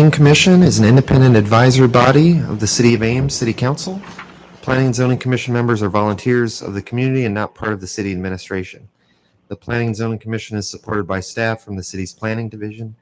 Planning Commission is an independent advisory body of the City of Ames City Council. Planning and Zoning Commission members are volunteers of the community and not part of the city administration. The Planning and Zoning Commission is supported by staff from the city's planning division.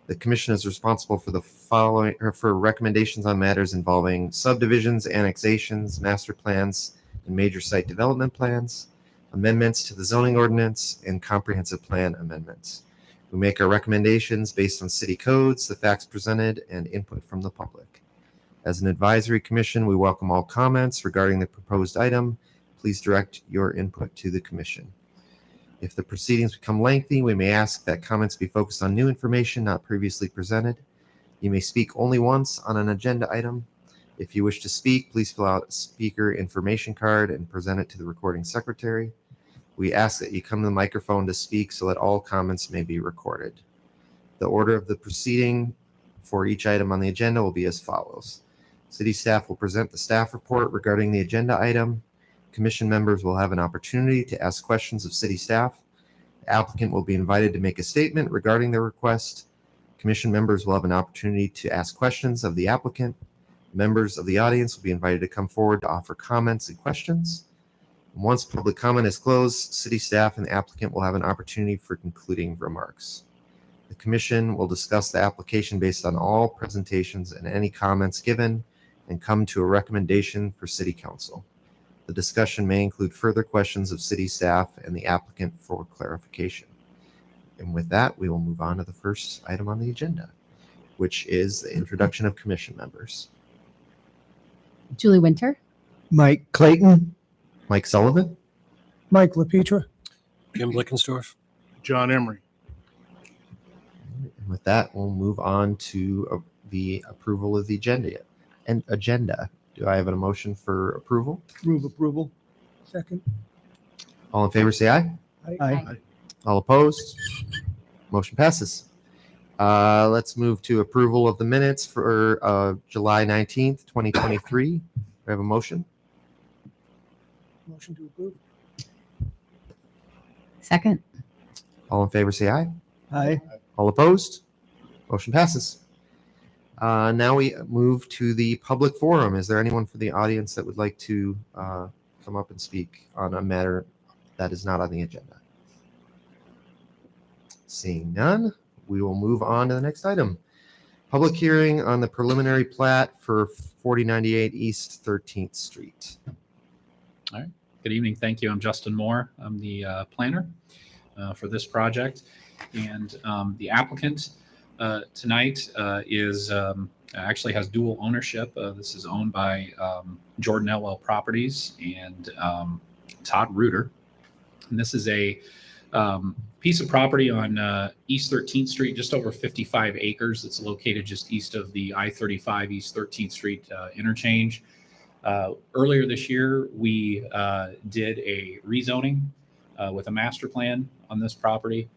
The commission is responsible for the following, or for recommendations on matters involving subdivisions, annexations, master plans, and major site development plans, amendments to the zoning ordinance, and comprehensive plan amendments. We make our recommendations based on city codes, the facts presented, and input from the public. As an advisory commission, we welcome all comments regarding the proposed item. Please direct your input to the commission. If the proceedings become lengthy, we may ask that comments be focused on new information not previously presented. You may speak only once on an agenda item. If you wish to speak, please fill out a speaker information card and present it to the recording secretary. We ask that you come to the microphone to speak so that all comments may be recorded. The order of the proceeding for each item on the agenda will be as follows. City staff will present the staff report regarding the agenda item. Commission members will have an opportunity to ask questions of city staff. The applicant will be invited to make a statement regarding their request. Commission members will have an opportunity to ask questions of the applicant. Members of the audience will be invited to come forward to offer comments and questions. Once public comment is closed, city staff and the applicant will have an opportunity for concluding remarks. The commission will discuss the application based on all presentations and any comments given and come to a recommendation for city council. The discussion may include further questions of city staff and the applicant for clarification. And with that, we will move on to the first item on the agenda, which is the introduction of commission members. Julie Winter. Mike Clayton, Mike Sullivan. Mike LaPetra, Jim Blickensdorf. John Emery. And with that, we'll move on to the approval of the agenda. Do I have a motion for approval? move approval. Second. All in favor, say aye. Aye. All opposed? Motion passes. Let's move to approval of the minutes for July 19th, 2023. We have a motion. Motion to approve. Second. All in favor, say aye. Aye. All opposed? Motion passes. Now we move to the public forum. Is there anyone from the audience that would like to come up and speak on a matter that is not on the agenda? Seeing none, we will move on to the next item. Public hearing on the preliminary plat for 4098 East 13th Street. Good evening. Thank you. I'm Justin Moore. I'm the planner for this project. And the applicant tonight is actually has dual ownership. This is owned by Jordan Elwell Properties and Todd Reuter. And this is a piece of property on East 13th Street, just over 55 acres. It's located just east of the I-35 East 13th Street interchange. Earlier this year, we did a rezoning with a master plan on this property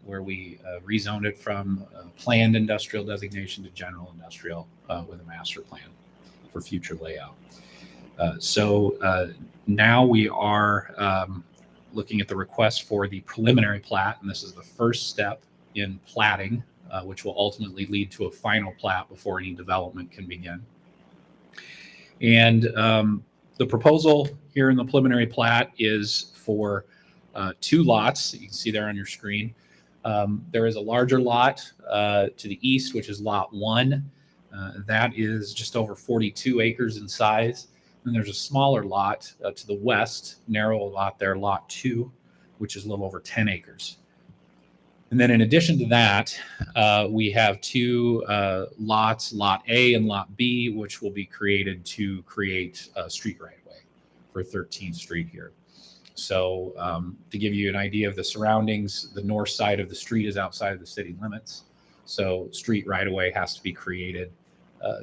where we rezoned it from planned industrial designation to general industrial with a master plan for future layout. So now we are looking at the request for the preliminary plat, and this is the first step in platting, which will ultimately lead to a final plat before any development can begin. And the proposal here in the preliminary plat is for two lots. You can see there on your screen. There is a larger lot to the east, which is lot 1. That is just over 42 acres in size. And there's a smaller lot to the west, narrow lot there, lot 2, which is a little over 10 acres. And then in addition to that, we have two lots, lot A and lot B, which will be created to create a street right-of-way for 13th Street here. So to give you an idea of the surroundings, the north side of the street is outside of the city limits. So street right-of-way has to be created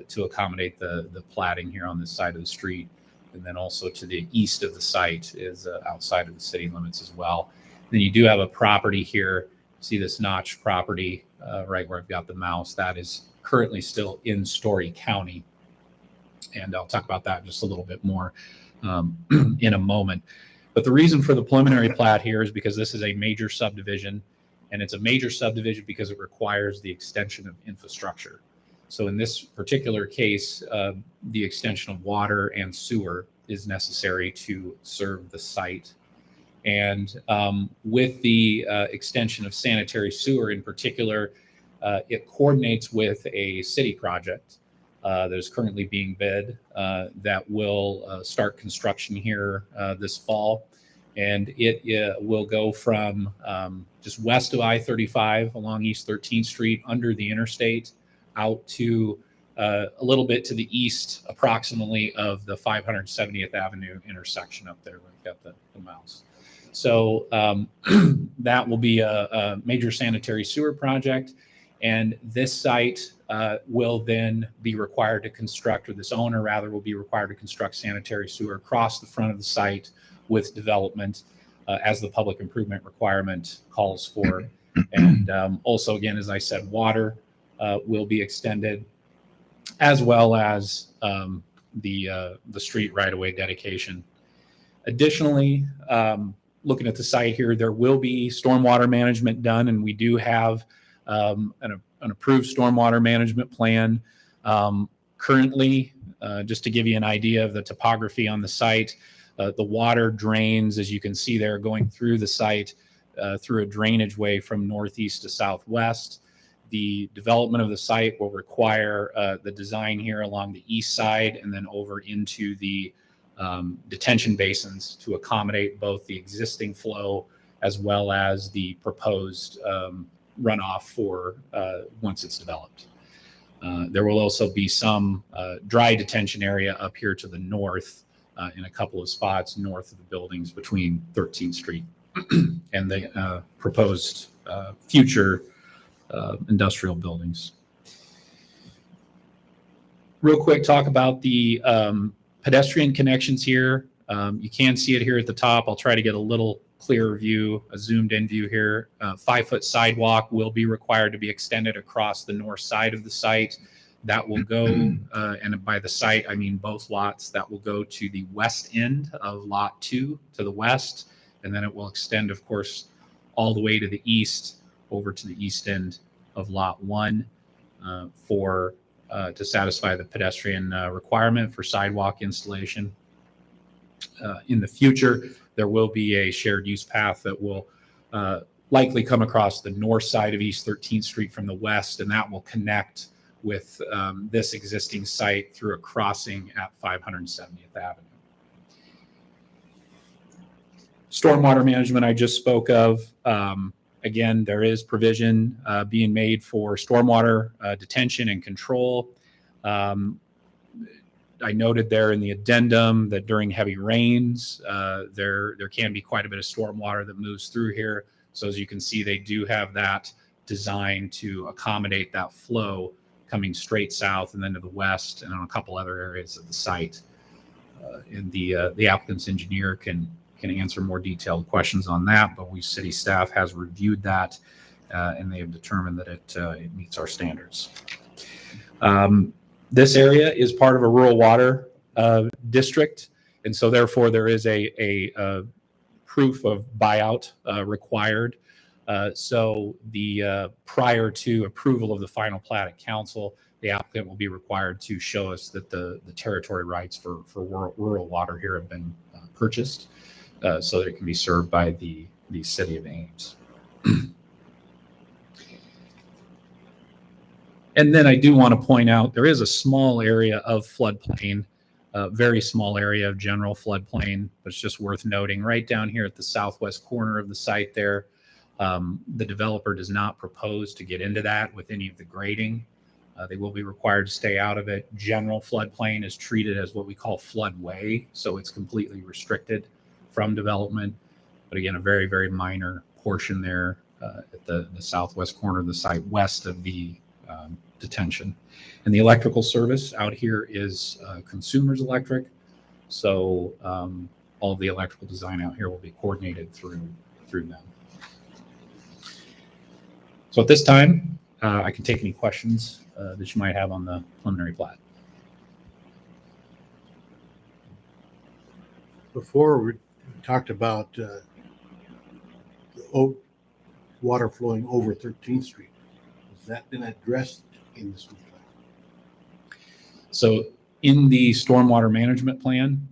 to accommodate the platting here on this side of the street. And then also to the east of the site is outside of the city limits as well. Then you do have a property here. See this notch property right where I've got the mouse. That is currently still in Story County. And I'll talk about that just a little bit more in a moment. But the reason for the preliminary plat here is because this is a major subdivision, and it's a major subdivision because it requires the extension of infrastructure. So in this particular case, the extension of water and sewer is necessary to serve the site. And with the extension of sanitary sewer in particular, it coordinates with a city project that is currently being bid that will start construction here this fall. And it will go from just west of I-35 along East 13th Street under the interstate out to a little bit to the east approximately of the 570th Avenue intersection up there. We've got the mouse. So that will be a major sanitary sewer project. And this site will then be required to construct, or this owner rather will be required to construct sanitary sewer across the front of the site with development as the public improvement requirement calls for. And also, again, as I said, water will be extended, as well as the street right-of-way dedication. Additionally, looking at the site here, there will be stormwater management done, and we do have an approved stormwater management plan. Currently, just to give you an idea of the topography on the site, the water drains, as you can see there, going through the site through a drainage way from northeast to southwest. The development of the site will require the design here along the east side and then over into the detention basins to accommodate both the existing flow as well as the proposed runoff for once it's developed. There will also be some dry detention area up here to the north in a couple of spots north of the buildings between 13th Street and the proposed future industrial buildings. Real quick, talk about the pedestrian connections here. You can see it here at the top. I'll try to get a little clearer view, a zoomed in view here. 5-foot sidewalk will be required to be extended across the north side of the site. That will go, and by the site, I mean both lots, that will go to the west end of lot 2 to the west. And then it will extend, of course, all the way to the east over to the east end of lot 1 to satisfy the pedestrian requirement for sidewalk installation. In the future, there will be a shared use path that will likely come across the north side of East 13th Street from the west, and that will connect with this existing site through a crossing at 570th Avenue. Stormwater management I just spoke of. Again, there is provision being made for stormwater detention and control. I noted there in the addendum that during heavy rains, there can be quite a bit of stormwater that moves through here. So as you can see, they do have that designed to accommodate that flow coming straight south and then to the west and on a couple other areas of the site. And the applicant's engineer can answer more detailed questions on that, but city staff has reviewed that and they have determined that it meets our standards. This area is part of a rural water district, and so therefore there is a proof of buyout required. So the prior to approval of the final plat at council, the applicant will be required to show us that the territory rights for rural water here have been purchased, so that it can be served by the city of Ames. And then I do want to point out there is a small area of floodplain, a very small area of general floodplain, but it's just worth noting right down here at the southwest corner of the site there. The developer does not propose to get into that with any of the grading. They will be required to stay out of it. General floodplain is treated as what we call floodway, so it's completely restricted from development. But again, a very, very minor portion there at the southwest corner of the site, west of the detention. And the electrical service out here is Consumers Electric. So all of the electrical design out here will be coordinated through them. So at this time, I can take any questions that you might have on the preliminary plat. Before we talked about the water flowing over 13th Street. Has that been addressed in this new plan? So in the stormwater management plan,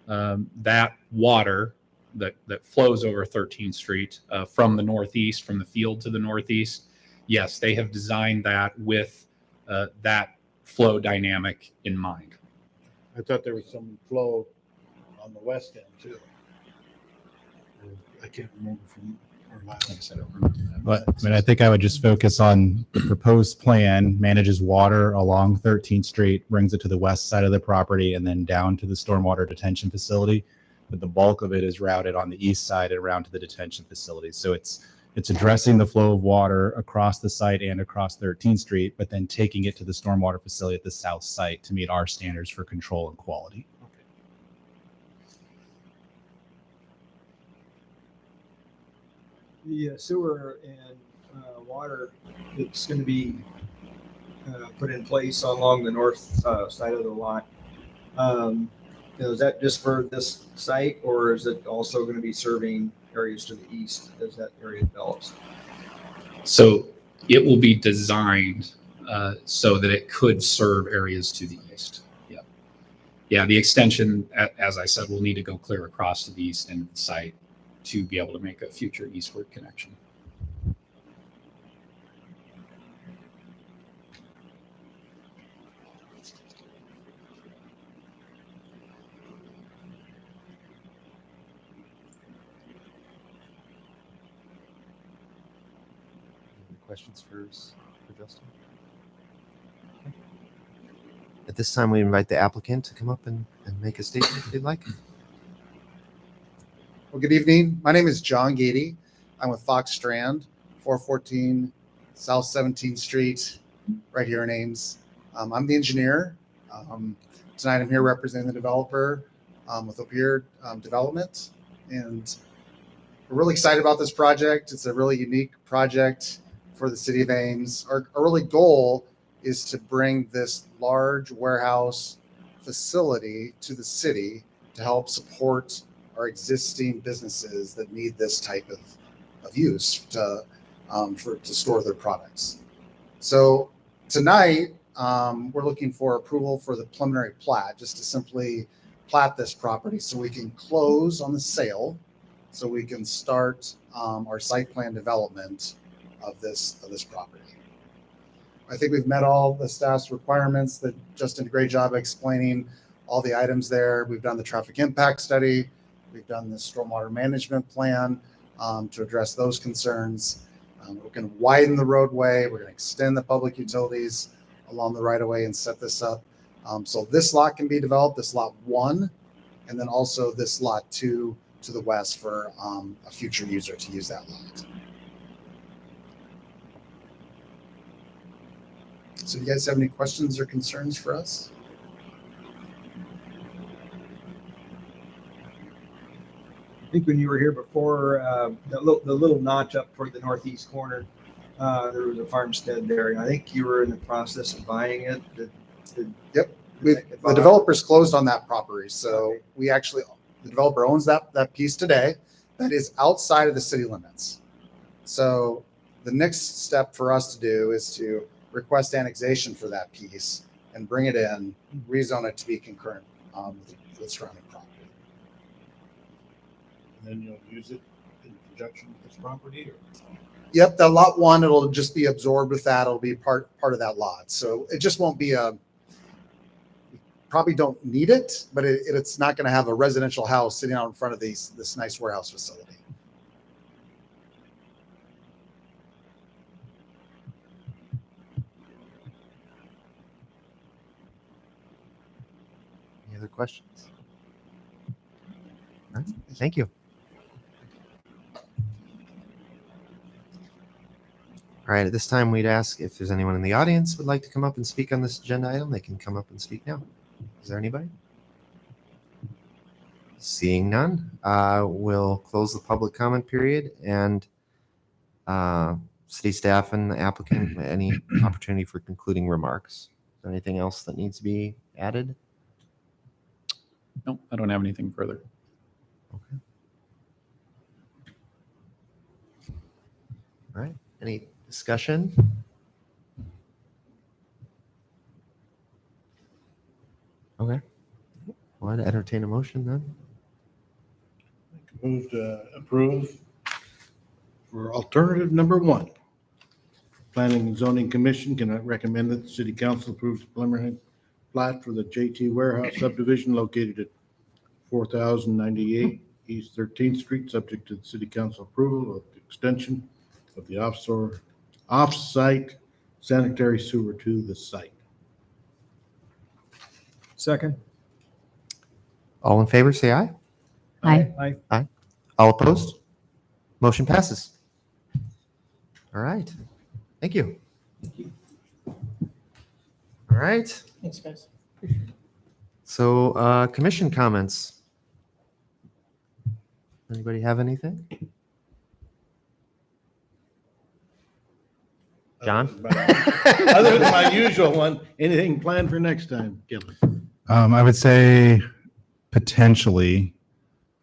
that water that flows over 13th Street from the northeast, from the field to the northeast, yes, they have designed that with that flow dynamic in mind. I thought there was some flow on the west end too. I can't remember from our Like I last. said, I don't remember that. But I mean, I think I would just focus on the proposed plan manages water along 13th Street, brings it to the west side of the property, and then down to the stormwater detention facility. But the bulk of it is routed on the east side and around to the detention facility. So it's addressing the flow of water across the site and across 13th Street, but then taking it to the stormwater facility at the south site to meet our standards for control and quality. The sewer and water that's going to be put in place along the north side of the lot. Is that just for this site, or is it also going to be serving areas to the east as that area develops? So it will be designed so that it could serve areas to the east. Yeah. Yeah, the extension, as I said, will need to go clear across to the east end of the site to be able to make a future eastward connection. Any questions for Justin? Okay. At this time, we invite the applicant to come up and make a statement if they'd like. Well, good evening. My name is John Gady. I'm with Fox Strand, 414 South 17th Street, right here in Ames. I'm the engineer. Tonight I'm here representing the developer with Opier Development. And we're really excited about this project. It's a really unique project for the city of Ames. Our really goal is to bring this large warehouse facility to the city to help support our existing businesses that need this type of use to store their products. So tonight, we're looking for approval for the preliminary plat, just to simply plat this property so we can close on the sale, so we can start our site plan development of this property. I think we've met all the staff's requirements. That Justin did a great job explaining all the items there. We've done the traffic impact study. We've done the stormwater management plan to address those concerns. We're going to widen the roadway. We're going to extend the public utilities along the right of way and set this up. So this lot can be developed, this lot 1, and then also this lot 2 to the west for a future user to use that lot. So do you guys have any questions or concerns for us? I think when you were here before, the little notch up toward the northeast corner, there was a farmstead there. And I think you were in the process of buying it. Yep. The developer's closed on that property. So we actually, the developer owns that piece today that is outside of the city limits. So the next step for us to do is to request annexation for that piece and bring it in, rezone it to be concurrent with the surrounding property. And then you'll use it in conjunction with this property, or? Yep, the lot 1, it'll just be absorbed with that. It'll be part of that lot. So it just won't be probably don't need it, but it's not going to have a residential house sitting out in front of this nice warehouse facility. Any other questions? All right, thank you. All right, at this time, we'd ask if there's anyone in the audience who would like to come up and speak on this agenda item, they can come up and speak now. Is there anybody? Seeing none, we'll close the public comment period, and city staff and the applicant, any opportunity for concluding remarks. Is there anything else that needs to be added? No, I don't have anything further. Okay. All right, any discussion? I'd entertain a motion then. Move to approve for alternative number 1. Planning and Zoning Commission can recommend that the city council approves the preliminary plat for the JT Warehouse subdivision located at 4098 East 13th Street, subject to the city council approval of the extension of the off-site sanitary sewer to the site. Second. All in favor, say aye. Aye. Aye. All opposed? Motion passes. All right. Thank you. All right. Thanks, guys. So, commission comments. Anybody have anything? John? Other than my usual one, anything planned for next time, Kelly? I would say potentially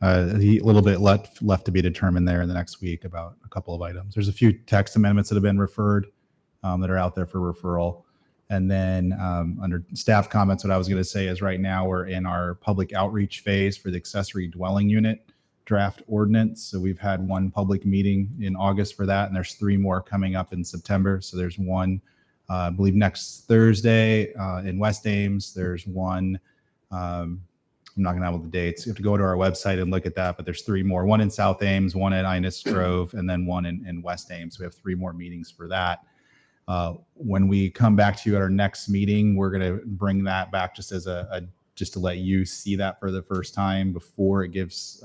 a little bit left to be determined there in the next week about a couple of items. There's a few text amendments that have been referred that are out there for referral. And then under staff comments, what I was going to say is right now we're in our public outreach phase for the accessory dwelling unit draft ordinance. So we've had one public meeting in August for that, and there's 3 more coming up in September. So there's one, I believe, next Thursday in West Ames. There's one, I'm not going to have all the dates. You have to go to our website and look at that, but there's 3 more, one in South Ames, one at Innis Grove, and then one in West Ames. So we have 3 more meetings for that. When we come back to you at our next meeting, we're going to bring that back just as just to let you see that for the first time before it gives,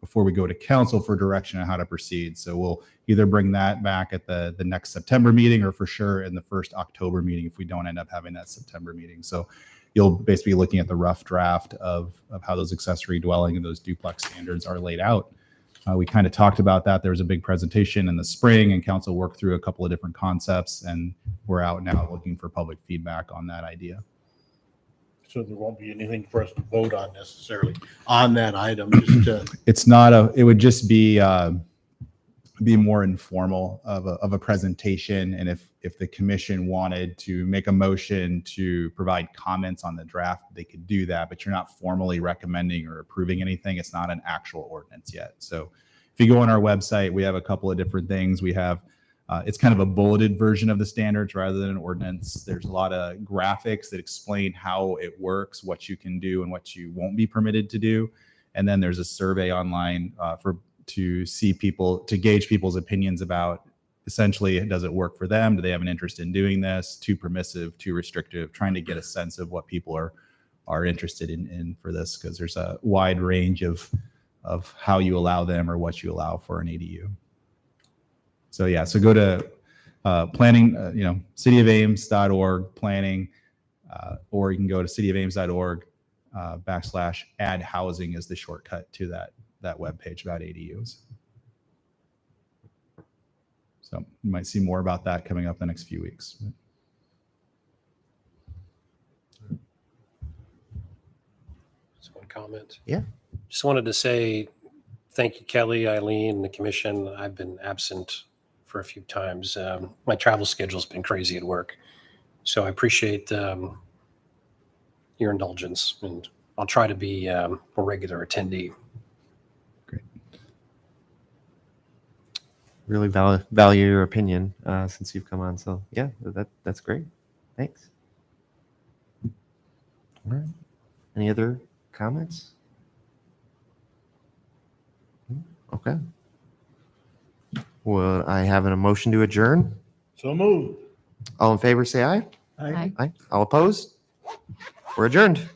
before we go to council for direction on how to proceed. So we'll either bring that back at the next September meeting or for sure in the first October meeting if we don't end up having that September meeting. So you'll basically be looking at the rough draft of how those accessory dwelling and those duplex standards are laid out. We kind of talked about that. There was a big presentation in the spring and council worked through a couple of different concepts, and we're out now looking for public feedback on that idea. So there won't be anything for us to vote on necessarily on that item, just to. It's not it would just be more informal of a presentation. And if the commission wanted to make a motion to provide comments on the draft, they could do that, but you're not formally recommending or approving anything. It's not an actual ordinance yet. So if you go on our website, we have a couple of different things. We have, it's kind of a bulleted version of the standards rather than an ordinance. There's a lot of graphics that explain how it works, what you can do and what you won't be permitted to do. And then there's a survey online to see people, to gauge people's opinions about essentially, does it work for them? Do they have an interest in doing this? Too permissive, too restrictive, trying to get a sense of what people are interested in for this, because there's a wide range of how you allow them or what you allow for an ADU. So yeah, so go to planning, cityofames.org planning, or you can go to cityofames.org /add housing is the shortcut to that webpage about ADUs. So you might see more about that coming up the next few weeks. Just one comment. Yeah. Just wanted to say thank you, Kelly, Eileen, and the commission. I've been absent for a few times. My travel schedule's been crazy at work. So I appreciate your indulgence, and I'll try to be a regular attendee. Really value your opinion since you've come on. So yeah, that's great. Thanks. All right. Any other comments? Okay. Well, I have a motion to adjourn. So move. All in favor, say aye. Aye. Aye. All opposed? We're adjourned.